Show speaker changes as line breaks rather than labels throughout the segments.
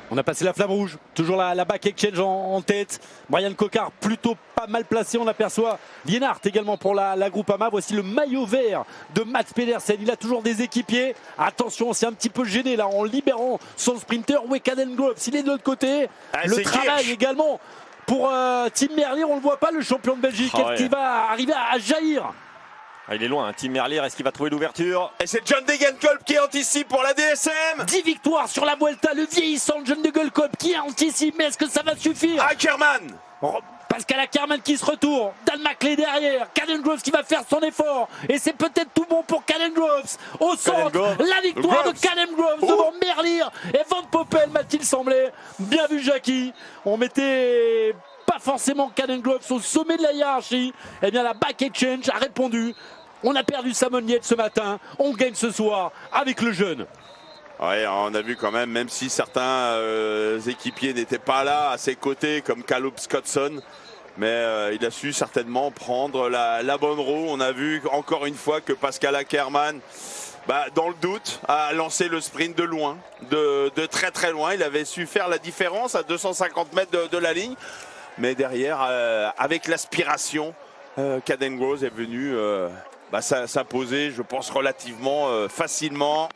On a passé la flamme rouge, toujours la back exchange en tête. Brian Cocard plutôt pas mal placé, on aperçoit Lienhardt également pour la Groupama. Voici le maillot vert de Mats Pedersen, il a toujours des équipiers. Attention, c'est un petit peu gêné là en libérant son sprinter. Où est Cadengrove? S'il est de l'autre côté, le travail également pour Tim Merlier, on ne le voit pas, le champion de Belgique, qui va arriver à jaillir.
Il est loin, Tim Merlier, est-ce qu'il va trouver l'ouverture?
Et c'est John Degenkolb qui anticipe pour la DSM.
10 victoires sur la Vuelta, le vieillissant John Degenkolb qui anticipe, mais est-ce que ça va suffire?
Ackermann,
Pascal Ackermann qui se retourne, Dan Maclay derrière, Cadengrove qui va faire son effort, et c'est peut-être tout bon pour Cadengrove. Au centre, la victoire de Cadengrove devant Merlier et Van Poppel, m'a-t-il semblé. Bien vu Jackie, on mettait pas forcément Cadengrove au sommet de la hiérarchie. Eh bien la back exchange a répondu. On a perdu Simon Yates ce matin, on gagne ce soir avec le jeune.
Ouais, on a vu quand même si certains équipiers n'étaient pas là à ses côtés, comme Caleb Scottson, mais il a su certainement prendre la bonne roue. On a vu encore une fois que Pascal Ackermann, dans le doute, a lancé le sprint de loin, de très très loin. Il avait su faire la différence à 250 mètres de la ligne, mais derrière, avec l'aspiration, Cadengrove est venu s'imposer, je pense, relativement facilement.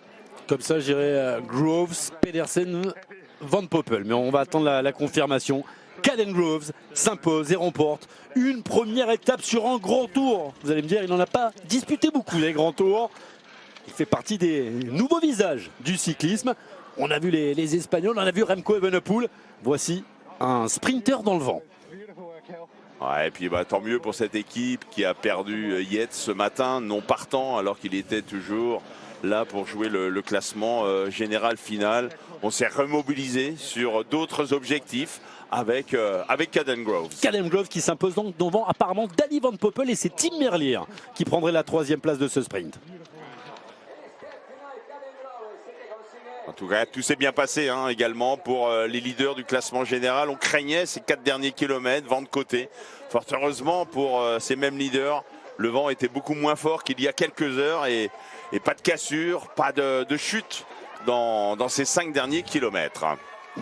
Comme ça, j'irai Groves, Pedersen, Van Poppel. Mais on va attendre la confirmation. Cadengrove s'impose et remporte une première étape sur un grand tour. Vous allez me dire, il n'en a pas disputé beaucoup les grands tours. Il fait partie des nouveaux visages du cyclisme. On a vu les Espagnols, on a vu Remco Evenepoel. Voici un sprinter dans le vent.
Ouais, et puis tant mieux pour cette équipe qui a perdu Yates ce matin, non partant, alors qu'il était toujours là pour jouer le classement général final. On s'est remobilisé sur d'autres objectifs avec Cadengrove.
Cadengrove qui s'impose donc devant apparemment Danny Van Poppel, et c'est Tim Merlier qui prendrait la 3e place de ce sprint.
En tout cas, tout s'est bien passé également pour les leaders du classement général. On craignait ces 4 derniers kilomètres, vent de côté. Fort heureusement pour ces mêmes leaders, le vent était beaucoup moins fort qu'il y a quelques heures et pas de cassure, pas de chute dans ces 5 derniers kilomètres.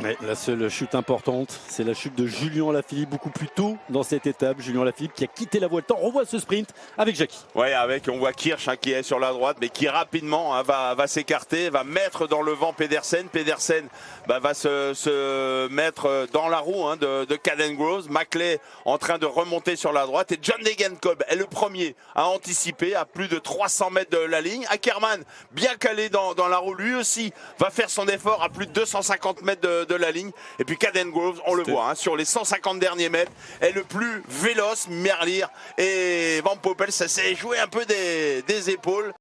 Ouais, la seule chute importante, c'est la chute de Julien Alaphilippe beaucoup plus tôt dans cette étape. Julien Alaphilippe qui a quitté la Vuelta. On revoit ce sprint avec Jackie.
Ouais, on voit Kirch qui est sur la droite, mais qui rapidement va s'écarter, va mettre dans le vent Pedersen. Pedersen va se mettre dans la roue de Cadengrove. Maclay en train de remonter sur la droite, et John Degenkolb est le premier à anticiper à plus de 300 mètres de la ligne. Ackermann, bien calé dans la roue, lui aussi va faire son effort à plus de 250 mètres de la ligne. Et puis Cadengrove, on le voit, sur les 150 derniers mètres, est le plus véloce. Merlier et Van Poppel, ça s'est joué un peu des épaules.